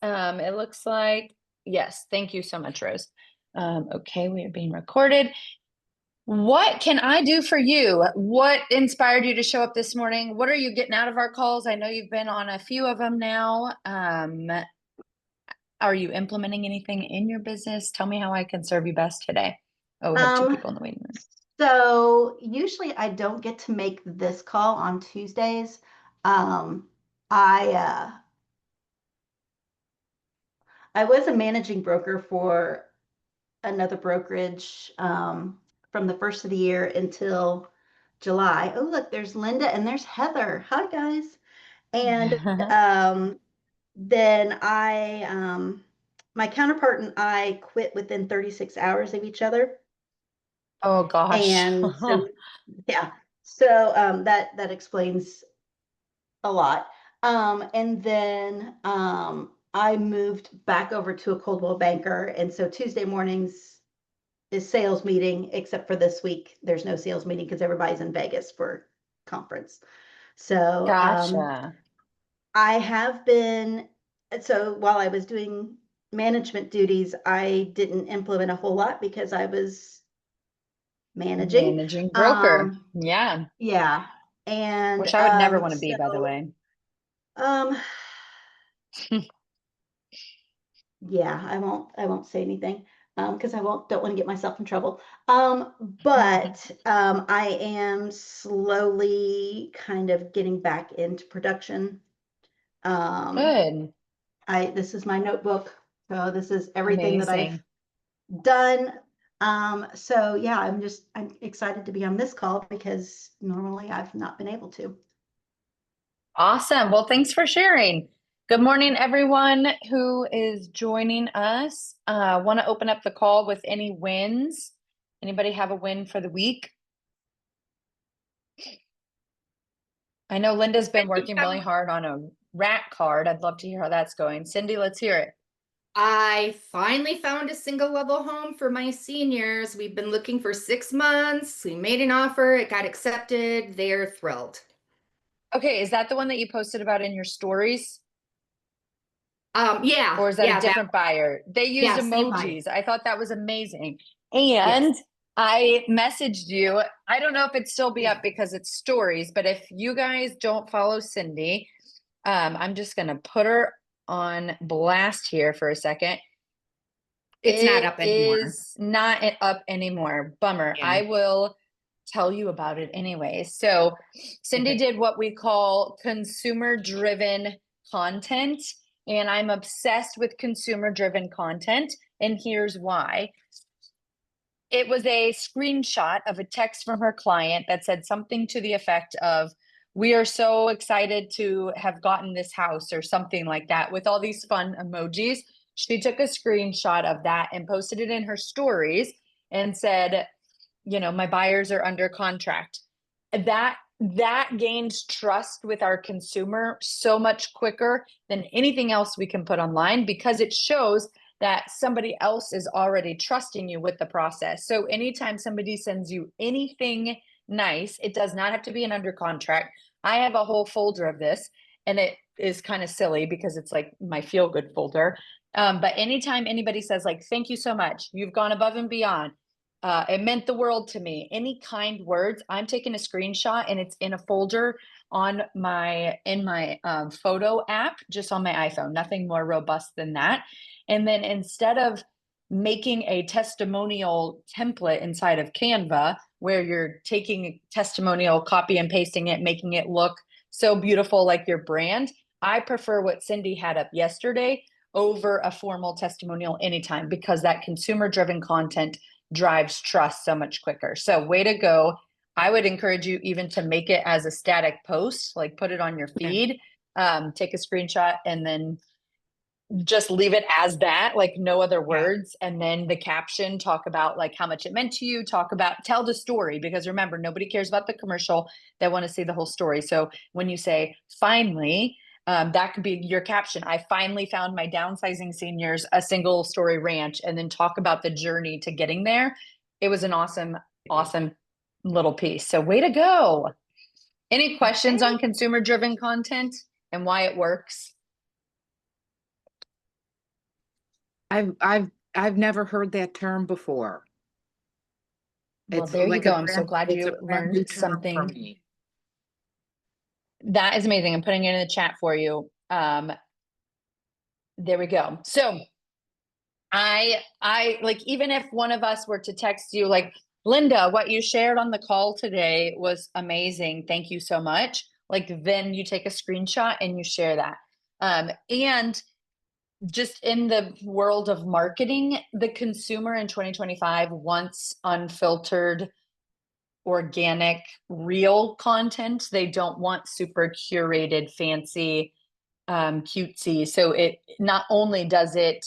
It looks like, yes, thank you so much, Rose. Okay, we are being recorded. What can I do for you? What inspired you to show up this morning? What are you getting out of our calls? I know you've been on a few of them now. Are you implementing anything in your business? Tell me how I can serve you best today. Oh, we have two Um, people in the waiting room. so usually I don't get to make this call on Tuesdays. Um, I I was a managing broker for another brokerage from the first of the year until July. Oh, look, there's Linda and there's Heather. Hi, guys. And um, then my counterpart and I quit within 36 hours of each other. Oh gosh. And so, yeah, so that explains a lot. And then I moved back over to a Coldwell Banker, and so Tuesday mornings is sales meeting, except for this week. There's no sales meeting because everybody's in Vegas for conference. So Gotcha. I have been, so while I was doing management duties, I didn't implement a whole lot because I was managing. Managing broker. Um, Yeah. yeah. And Which I would never want to be, by the way. um, yeah, I won't say anything because I won't don't want to get myself in trouble. But I am slowly kind of getting back into production. Um, Good. I This is my notebook, so this is everything that I've Amazing. done. So yeah, I'm excited to be on this call because normally I've not been able to. Awesome. Well, thanks for sharing. Good morning, everyone who is joining us. Want to open up the call with any wins? Anybody have a win for the week? I know Linda's I been think working really hard on a rat card. I'd love to hear how that's going. Cindy, let's hear it. I finally found a single level home for my seniors. We've been looking for 6 months. We made an offer, it got accepted. They're thrilled. Okay, is that the one that you posted about in your stories? Yeah, Or is that a yeah, different buyer? They used yeah, same buyer. emojis. I thought that was amazing. Yes. And I messaged you. I don't know if it'd still be up because it's stories, but if you guys don't follow Cindy, I'm just gonna put her on blast here for a second. It's not It up anymore. is not up anymore. Bummer. Yeah. I will tell you about it anyway. So, Cindy Okay. did what we call consumer driven content, and I'm obsessed with consumer driven content. And here's why. It was a screenshot of a text from her client that said something to the effect of, "We are so excited to have gotten this house," or something like that, with all these fun emojis. She took a screenshot of that and posted it in her stories and said, "My buyers are under contract." That gains trust with our consumer so much quicker than anything else we can put online, because it shows that somebody else is already trusting you with the process. So anytime somebody sends you anything nice, it does not have to be an under contract. I have a whole folder of this, and it is kind of silly because it's like my feel good folder. But anytime anybody says, like, "Thank you so much, you've gone above and beyond, it meant the world to me," any kind words, I'm taking a screenshot and it's in a folder on my photo app, just on my iPhone. Nothing more robust than that. And then instead of making a testimonial template inside of Canva, where you're taking a testimonial, copy and pasting it, making it look so beautiful like your brand, I prefer what Cindy had up yesterday over a formal testimonial anytime, because that consumer driven content drives trust so much quicker. So, way to go. I would encourage you even to make it as a static post, like put it on your Okay. feed, take a screenshot, and then just leave it as that, like no other Yeah. words. And then the caption, talk about like how much it meant to you, tell the story, because remember, nobody cares about the commercial. They want to see the whole story. So when you say finally, that could be your caption. "I finally found my downsizing seniors a single story ranch," and then talk about the journey to getting there. It was an awesome, awesome little piece. So way to go. Any questions Okay. on consumer driven content and why it works? I've never heard that term before. Well, It's there you like go. a I'm so glad it's a you brand new learned term for something. me. That is amazing. I'm putting it in the chat for you. There we go. So I like, even if one of us were to text you like, Linda, what you shared on the call today was amazing. Thank you so much. Like, then you take a screenshot and you share that. And just in the world of marketing, the consumer in 2025 wants unfiltered, organic, real content. They don't want super curated, fancy, cutesy. So it not only does it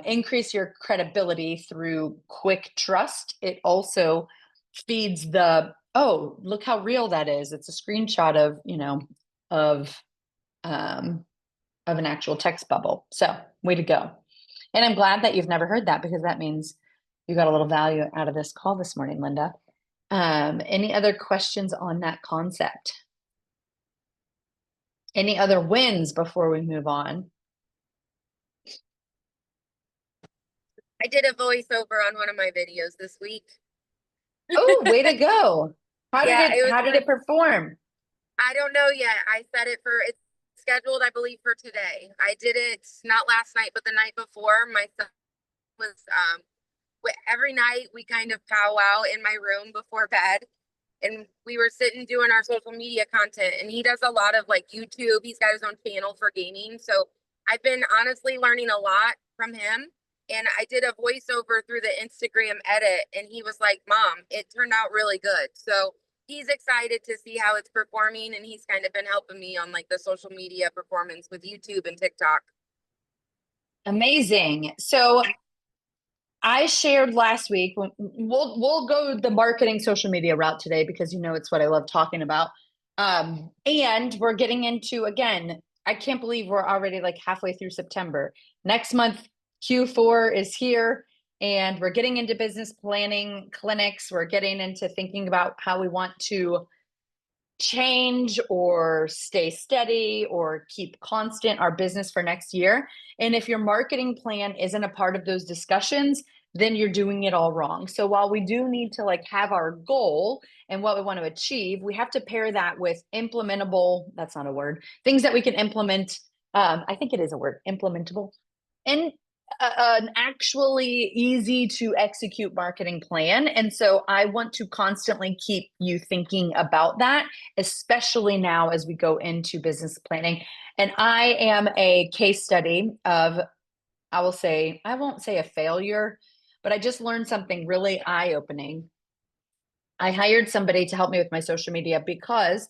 increase your credibility through quick trust, it also feeds the, oh, look how real that is. It's a screenshot of, um, of an actual text bubble. So way to go. And I'm glad that you've never heard that, because that means you got a little value out of this call this morning, Linda. Any other questions on that concept? Any other wins before we move on? I did a voiceover on one of my videos this week. Oh, way to go. Yeah, it was How did it perform? I don't know yet. I set it for, it's scheduled, I believe, for today. I did it not last night, but the night before. My son was, every night we kind of powwow in my room before bed. And we were sitting doing our social media content, and he does a lot of like YouTube. He's got his own channel for gaming. So I've been honestly learning a lot from him. And I did a voiceover through the Instagram edit, and he was like, Mom, it turned out really good. So he's excited to see how it's performing, and he's kind of been helping me on like the social media performance with YouTube and TikTok. Amazing. So I shared last week, we'll go the marketing social media route today, because it's what I love talking about. And we're getting into, again, I can't believe we're already like halfway through September. Next month, Q4 is here, and we're getting into business planning clinics. We're getting into thinking about how we want to change or stay steady or keep constant our business for next year. And if your marketing plan isn't a part of those discussions, then you're doing it all wrong. So while we do need to like have our goal and what we want to achieve, we have to pair that with implementable, that's not a word, things that we can implement. I think it is a word, implementable, and an actually easy to execute marketing plan. And so I want to constantly keep you thinking about that, especially now as we go into business planning. And I am a case study of, I won't say a failure, but I just learned something really eye-opening. I hired somebody to help me with my social media because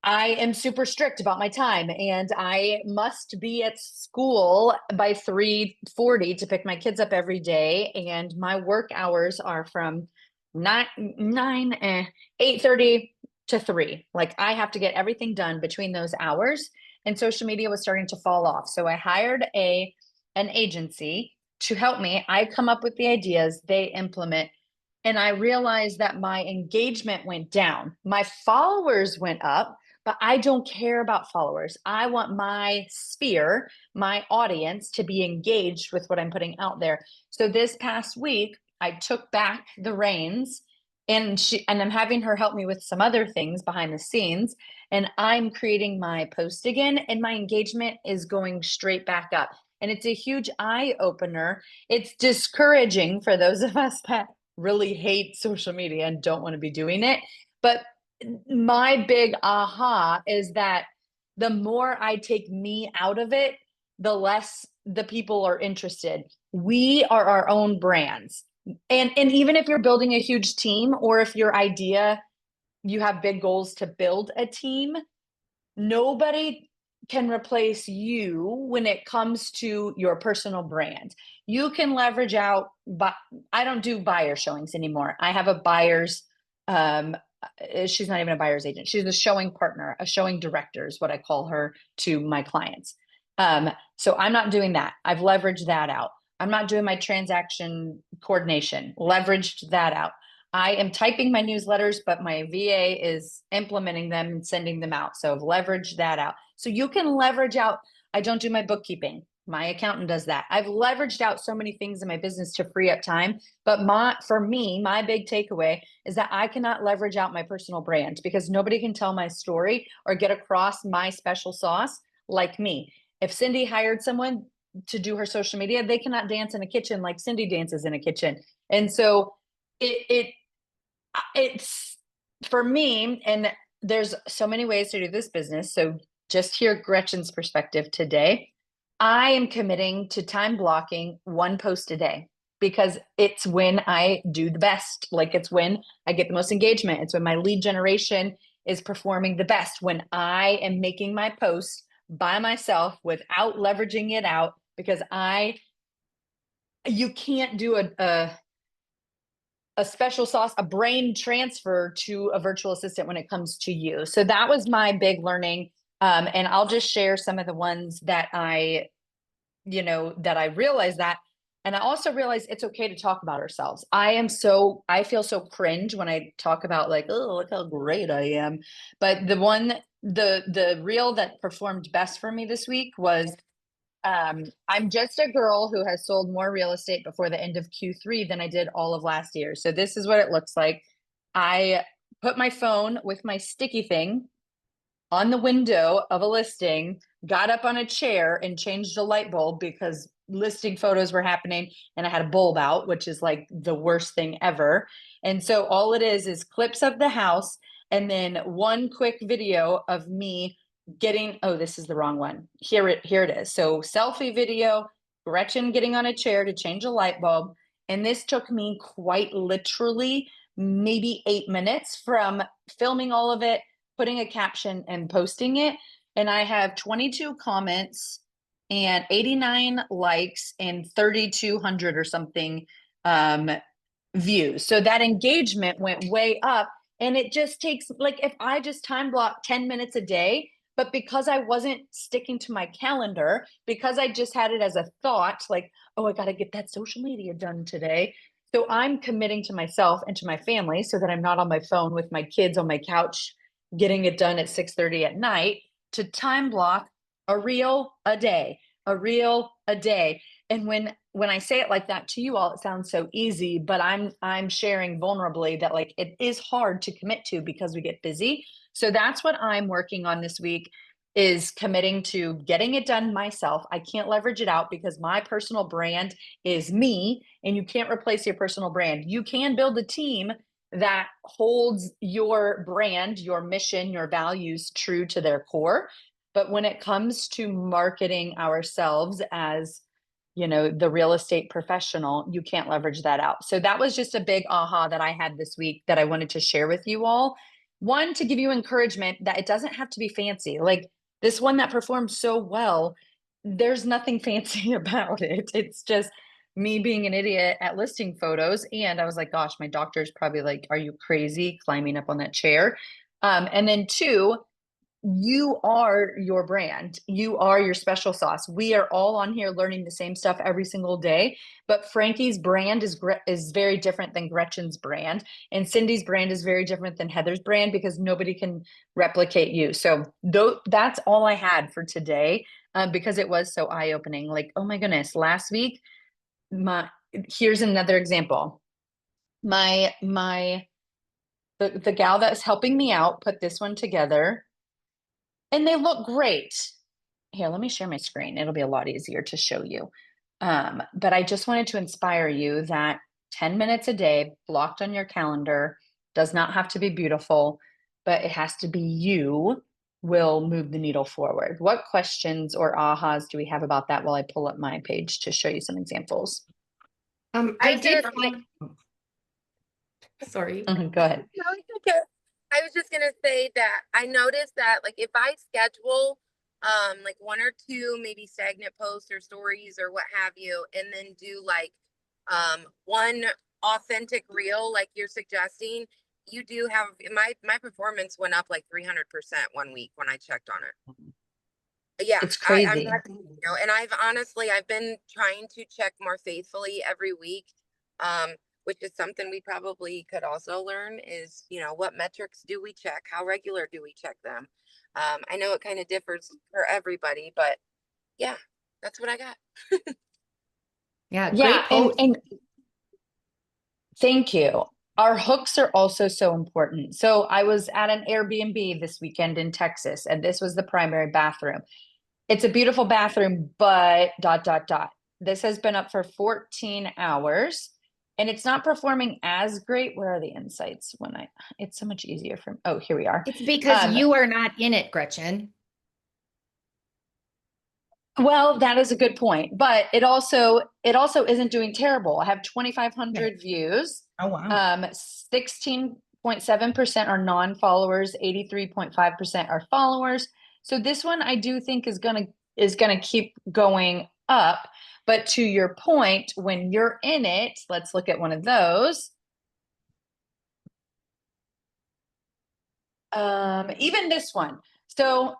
I am super strict about my time, and I must be at school by 3:40 to pick my kids up every day. And my work hours are from 8:30 to 3. Like, I have to get everything done between those hours, and social media was starting to fall off. So I hired an agency to help me. I come up with the ideas, they implement. And I realized that my engagement went down. My followers went up, but I don't care about followers. I want my sphere, my audience, to be engaged with what I'm putting out there. So this past week, I took back the reins, and I'm having her help me with some other things behind the scenes. And I'm creating my post again, and my engagement is going straight back up. And it's a huge eye opener. It's discouraging for those of us that really hate social media and don't want to be doing it. But my big aha is that the more I take me out of it, the less the people are interested. We are our own brands. And even if you're building a huge team, or if your idea, you have big goals to build a team, nobody can replace you when it comes to your personal brand. You can leverage out, but I don't do buyer showings anymore. I have a buyer's, she's not even a buyer's agent. She's a showing partner, a showing director is what I call her to my clients. So I'm not doing that. I've leveraged that out. I'm not doing my transaction coordination, leveraged that out. I am typing my newsletters, but my VA is implementing them and sending them out. So I've leveraged that out. So you can leverage out. I don't do my bookkeeping. My accountant does that. I've leveraged out so many things in my business to free up time. But for me, my big takeaway is that I cannot leverage out my personal brand because nobody can tell my story or get across my special sauce like me. If Cindy hired someone to do her social media, they cannot dance in a kitchen like Cindy dances in a kitchen. And so it's for me, and there's so many ways to do this business. So just hear Gretchen's perspective today. I am committing to time blocking one post a day because it's when I do the best. Like it's when I get the most engagement. It's when my lead generation is performing the best, when I am making my post by myself without leveraging it out, because you can't do a special sauce, a brain transfer to a virtual assistant when it comes to you. So that was my big learning. And I'll just share some of the ones that I realized that. And I also realized it's okay to talk about ourselves. I feel so cringe when I talk about like, oh, look how great I am. But the reel that performed best for me this week was I'm just a girl who has sold more real estate before the end of Q3 than I did all of last year. So this is what it looks like. I put my phone with my sticky thing on the window of a listing, got up on a chair and changed a light bulb because listing photos were happening and I had a bulb out, which is like the worst thing ever. And so all it is clips of the house and then one quick video of me this is the wrong one. Here it is. So selfie video, Gretchen getting on a chair to change a light bulb. And this took me quite literally maybe 8 minutes from filming all of it, putting a caption and posting it. And I have 22 comments and 89 likes and 3,200 or something views. So that engagement went way up. And it just takes, like, if I just time block 10 minutes a day, but because I wasn't sticking to my calendar, because I just had it as a thought, like, oh, I got to get that social media done today. So I'm committing to myself and to my family so that I'm not on my phone with my kids on my couch getting it done at 6:30 at night, to time block a reel a day. And when I say it like that to you all, it sounds so easy, but I'm sharing vulnerably that like it is hard to commit to because we get busy. So that's what I'm working on this week, is committing to getting it done myself. I can't leverage it out because my personal brand is me, and you can't replace your personal brand. You can build a team that holds your brand, your mission, your values true to their core. But when it comes to marketing ourselves as, the real estate professional, you can't leverage that out. So that was just a big aha that I had this week that I wanted to share with you all. One, to give you encouragement that it doesn't have to be fancy. Like this one that performed so well, there's nothing fancy about it. It's just me being an idiot at listing photos. And I was like, gosh, my doctor's probably like, are you crazy climbing up on that chair? And then two, you are your brand. You are your special sauce. We are all on here learning the same stuff every single day, but Frankie's brand is very different than Gretchen's brand, and Cindy's brand is very different than Heather's brand because nobody can replicate you. So that's all I had for today, because it was so eye-opening. Like, oh my goodness, last week, here's another example. The gal that's helping me out put this one together. And they look great. Here, let me share my screen. It'll be a lot easier to show you. But I just wanted to inspire you that 10 minutes a day blocked on your calendar does not have to be beautiful, but it has to be you will move the needle forward. What questions or ahas do we have about that while I pull up my page to show you some examples? I did find, sorry. Go ahead. No, it's okay. I was just gonna say that I noticed that like if I schedule like one or two maybe stagnant posts or stories or what have you, and then do like one authentic reel like you're suggesting, you do have my performance went up like 300% one week when I checked on it. Yeah, It's crazy. and I've been trying to check more faithfully every week. Which is something we probably could also learn is, what metrics do we check? How regular do we check them? I know it kind of differs for everybody, but yeah. that's what I got. Yeah, Yeah, great post. and thank you. Our hooks are also so important. So I was at an Airbnb this weekend in Texas, and this was the primary bathroom. It's a beautiful bathroom, but dot, dot, dot. This has been up for 14 hours and it's not performing as great. Where are the insights when it's so much easier from, oh, here we are. It's because you are not in it, Gretchen. Well, that is a good point, but it also isn't doing terrible. I have 2,500 views. Oh, wow. 16.7% are non-followers, 83.5% are followers. So this one I do think is gonna keep going up. But to your point, when you're in it, let's look at one of those. Even this one. So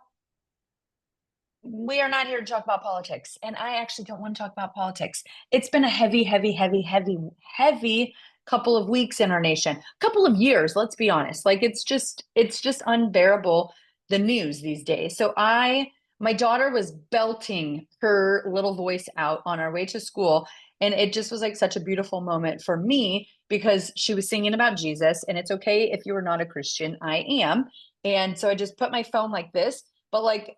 we are not here to talk about politics, and I actually don't want to talk about politics. It's been a heavy, heavy, heavy, heavy, heavy couple of weeks in our nation, couple of years, let's be honest. Like it's just unbearable, the news these days. So my daughter was belting her little voice out on our way to school, and it just was like such a beautiful moment for me because she was singing about Jesus, and it's okay if you are not a Christian. I am. And so I just put my phone like this, but like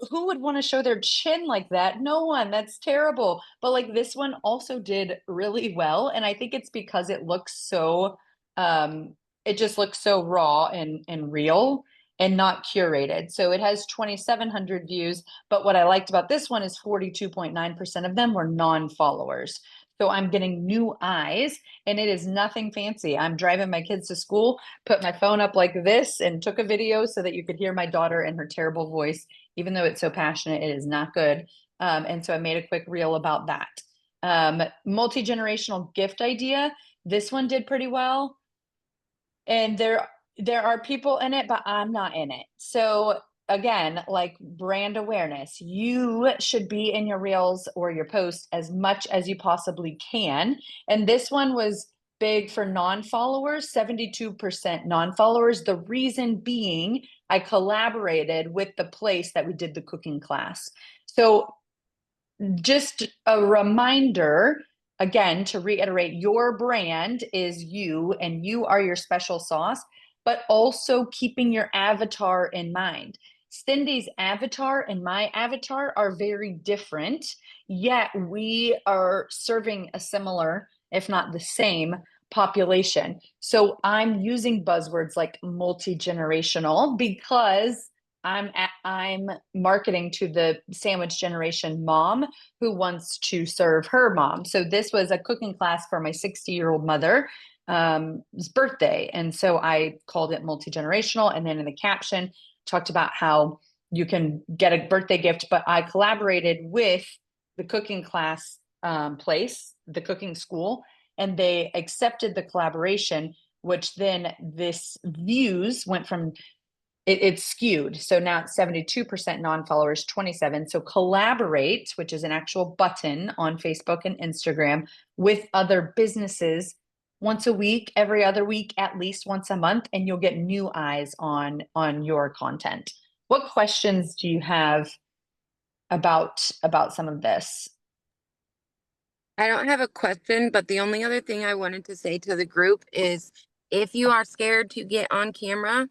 who would want to show their chin like that? No one. That's terrible. But like this one also did really well. And I think it's because it looks so it just looks so raw and real and not curated. So it has 2,700 views. But what I liked about this one is 42.9% of them were non-followers. So I'm getting new eyes and it is nothing fancy. I'm driving my kids to school, put my phone up like this and took a video so that you could hear my daughter and her terrible voice. Even though it's so passionate, it is not good. And so I made a quick reel about that. Multi-generational gift idea. This one did pretty well. And there are people in it, but I'm not in it. So again, like brand awareness, you should be in your reels or your posts as much as you possibly can. And this one was big for non-followers, 72% non-followers. The reason being I collaborated with the place that we did the cooking class. So just a reminder, again, to reiterate, your brand is you and you are your special sauce, but also keeping your avatar in mind. Cindy's avatar and my avatar are very different, yet we are serving a similar, if not the same, population. So I'm using buzzwords like multi-generational because I'm marketing to the sandwich generation mom who wants to serve her mom. So this was a cooking class for my 60-year-old mother's birthday. And so I called it multi-generational. And then in the caption, talked about how you can get a birthday gift, but I collaborated with the cooking class place, the cooking school, and they accepted the collaboration, which then this views went from it's skewed. So now it's 72% non-followers, 27. So collaborate, which is an actual button on Facebook and Instagram with other businesses once a week, every other week, at least once a month, and you'll get new eyes on your content. What questions do you have about some of this? I don't have a question, but the only other thing I wanted to say to the group is if you are scared to get on camera,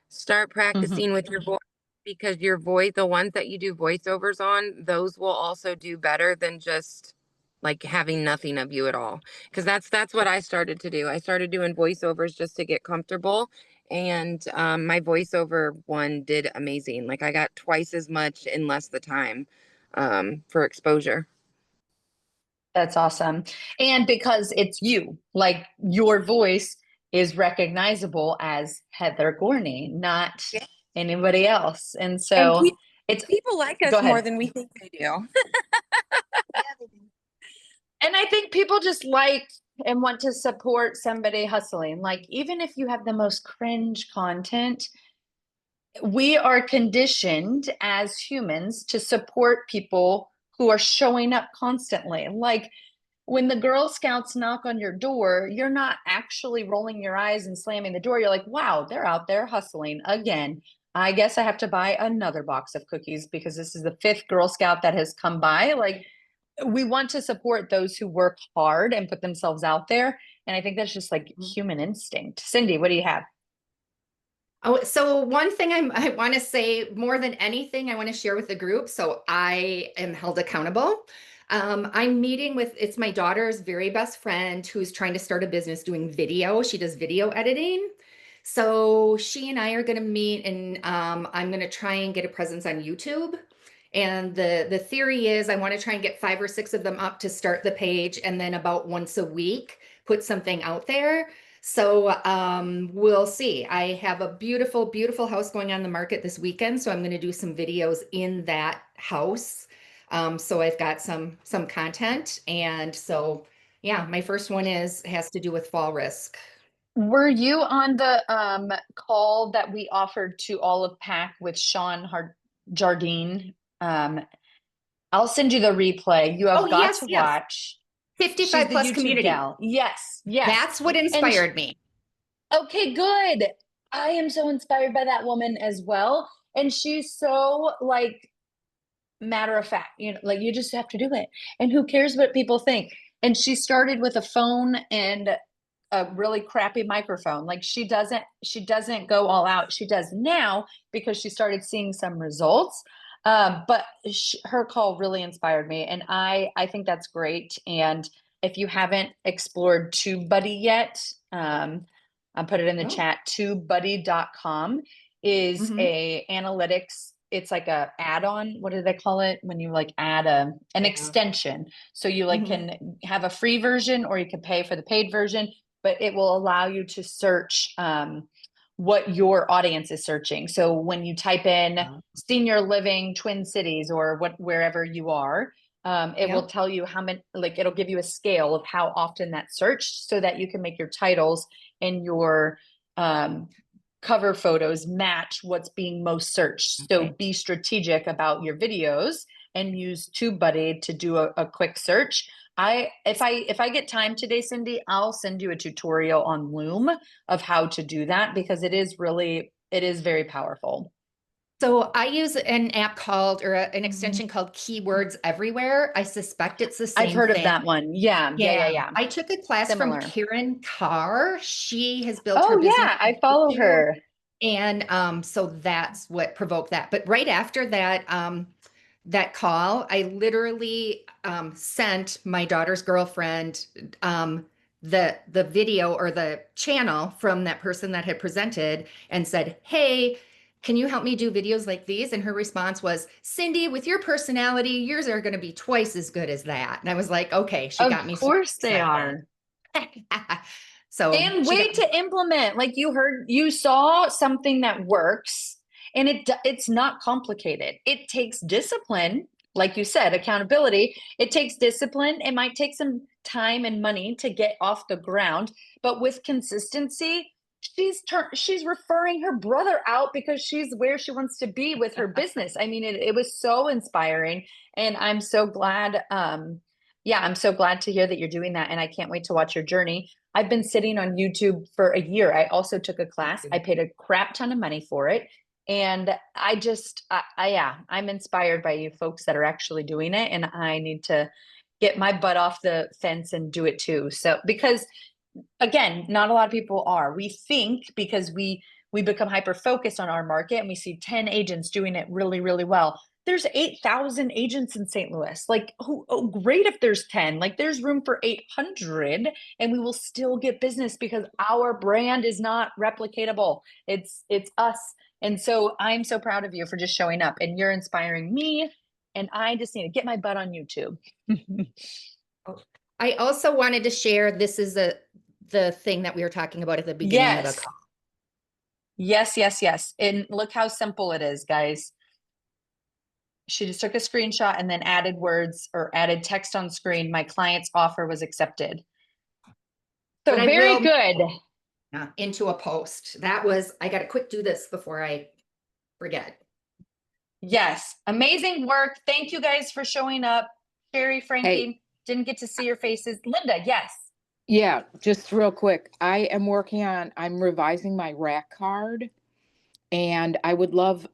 start practicing with your voice, because your voice, the ones that you do voiceovers on, those will also do better than just like having nothing of you at all. Because that's what I started to do. I started doing voiceovers just to get comfortable. And my voiceover one did amazing. Like I got twice as much in less the time for exposure. That's awesome. And because it's you, like your voice is recognizable as Heather Gorney, not Yeah. anybody else. And And so it's, people like go us more ahead. than we think they do. And I think people just like and want to support somebody hustling. Like, even if you have the most cringe content, we are conditioned as humans to support people who are showing up constantly. Like, when the Girl Scouts knock on your door, you're not actually rolling your eyes and slamming the door. You're like, wow, they're out there hustling again. I guess I have to buy another box of cookies because this is the 5th Girl Scout that has come by. Like, we want to support those who work hard and put themselves out there. And I think that's just like human instinct. Cindy, what do you have? Oh, so one thing I want to say more than anything, I want to share with the group. So I am held accountable. I'm meeting with, it's my daughter's very best friend who's trying to start a business doing video. She does video editing. So she and I are going to meet, and I'm going to try and get a presence on YouTube. And the theory is I want to try and get 5 or 6 of them up to start the page, and then about once a week, put something out there. So we'll see. I have a beautiful, beautiful house going on the market this weekend. So I'm going to do some videos in that house. So I've got some content. And so, yeah, my first one has to do with fall risk. Were you on the call that we offered to all of PAC with Sean Jardine? I'll send you the replay. You have Oh, got yes, to yes. watch. 55 She's the plus YouTube community. gal. Yes, yes. That's what And inspired me. okay, good. I am so inspired by that woman as well. And she's so like matter of fact, you know, like you just have to do it. And who cares what people think? And she started with a phone and a really crappy microphone. Like she doesn't go all out. She does now because she started seeing some results. But her call really inspired me, and I think that's great. And if you haven't explored TubeBuddy yet, I'll put it in the Oh. chat. TubeBuddy.com is a analytics. It's like a add-on. What do they call it when you like add an extension? So you like can have a free version or you can pay for the paid version, but it will allow you to search what your audience is searching. So when you type in senior living Twin Cities or wherever you are, it will tell you how many, like it'll give you a scale of how often that's searched so that you can make your titles and your cover photos match what's being most searched. So be strategic about your videos and use TubeBuddy to do a quick search. If I get time today, Cindy, I'll send you a tutorial on Loom of how to do that because it is very powerful. So I use an app called, or an extension called Keywords Everywhere. I suspect it's the same I've heard thing. of that one. Yeah. I took a class Similar. from Karen Carr. She has built her Oh business. yeah, I follow her. And so that's what provoked that. But right after that, that call, I literally sent my daughter's girlfriend the video or the channel from that person that had presented and said, hey, can you help me do videos like these? And her response was, Cindy, with your personality, yours are going to be twice as good as that. And I was like, okay, she got me. Of course they are. So and wait to implement. Like you saw something that works, and it's not complicated. It takes discipline, like you said, accountability. It takes discipline. It might take some time and money to get off the ground, but with consistency, she's referring her brother out because she's where she wants to be with her business. I mean, it was so inspiring, and I'm so glad. I'm so glad to hear that you're doing that, and I can't wait to watch your journey. I've been sitting on YouTube for a year. I also took a class. I paid a crap ton of money for it. And I'm inspired by you folks that are actually doing it. And I need to get my butt off the fence and do it too. So, because again, not a lot of people are. We think because we become hyper focused on our market and we see 10 agents doing it really, really well. There's 8,000 agents in St. Louis. Like, great if there's 10. Like, there's room for 800, and we will still get business because our brand is not replicatable. It's us. And so I'm so proud of you for just showing up, and you're inspiring me. And I just need to get my butt on YouTube. I also wanted to share, this is the thing that we were talking about at the beginning of the call. Yes. And look how simple it is, guys. She just took a screenshot and then added words or added text on screen. My client's offer was accepted. So very good. Into a post. That was, I got to quick do this before I forget. Yes. Amazing work. Thank you guys for showing up. Sherry, Frankie, didn't get to see your faces. Linda, yes. Yeah, just real quick. I'm revising my rack card. And I would love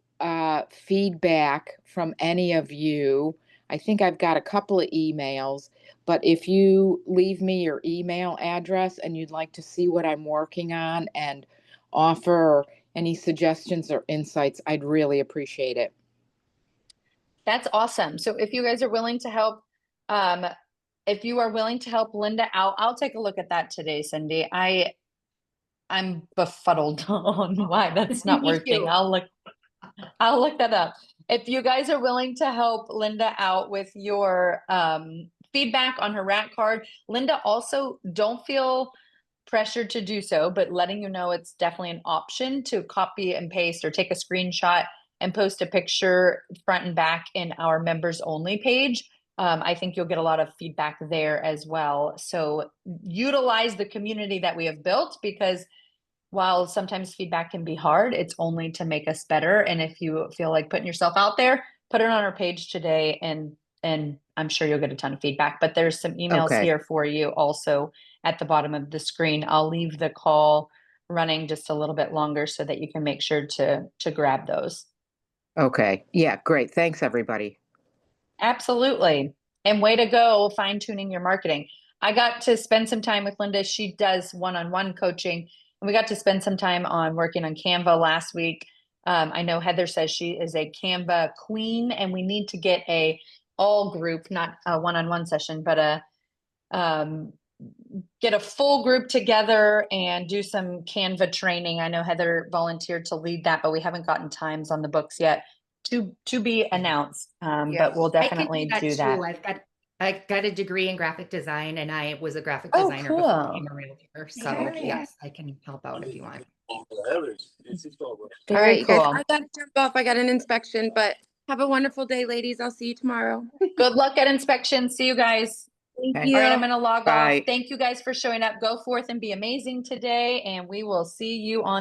feedback from any of you. I think I've got a couple of emails, but if you leave me your email address and you'd like to see what I'm working on and offer any suggestions or insights, I'd really appreciate it. That's awesome. So if you guys are willing to help, if you are willing to help Linda out, I'll take a look at that today, Cindy. I'm befuddled on why that's not Me working. too. I'll look that up. If you guys are willing to help Linda out with your feedback on her rat card, Linda, also don't feel pressured to do so, but letting you know it's definitely an option to copy and paste or take a screenshot and post a picture front and back in our members only page. I think you'll get a lot of feedback there as well. So utilize the community that we have built, because while sometimes feedback can be hard, it's only to make us better. And if you feel like putting yourself out there, put it on our page today, and I'm sure you'll get a ton of feedback. But there's some emails Okay. here for you also at the bottom of the screen. I'll leave the call running just a little bit longer so that you can make sure to grab those. Okay. Yeah, great. Thanks, everybody. Absolutely. And way to go fine tuning your marketing. I got to spend some time with Linda. She does one-on-one coaching, and we got to spend some time on working on Canva last week. I know Heather says she is a Canva queen, and we need to get a all group, not a one-on-one session, but get a full group together and do some Canva training. I know Heather volunteered to lead that, but we haven't gotten times on the books yet to be announced. But we'll I can definitely do that do too. that. I've got a degree in graphic design, and I was a graphic Oh, designer before I cool. became a realtor. So Very- yes, I can help out if you want. All Very right, you guys, cool. I gotta jump off. I got an inspection, but have a wonderful day, ladies. I'll see you tomorrow. Good luck at inspection. See you guys. Thank Okay. you. All right, I'm going to log Bye. off. Thank you guys for showing up. Go forth and be amazing today, and we will see you on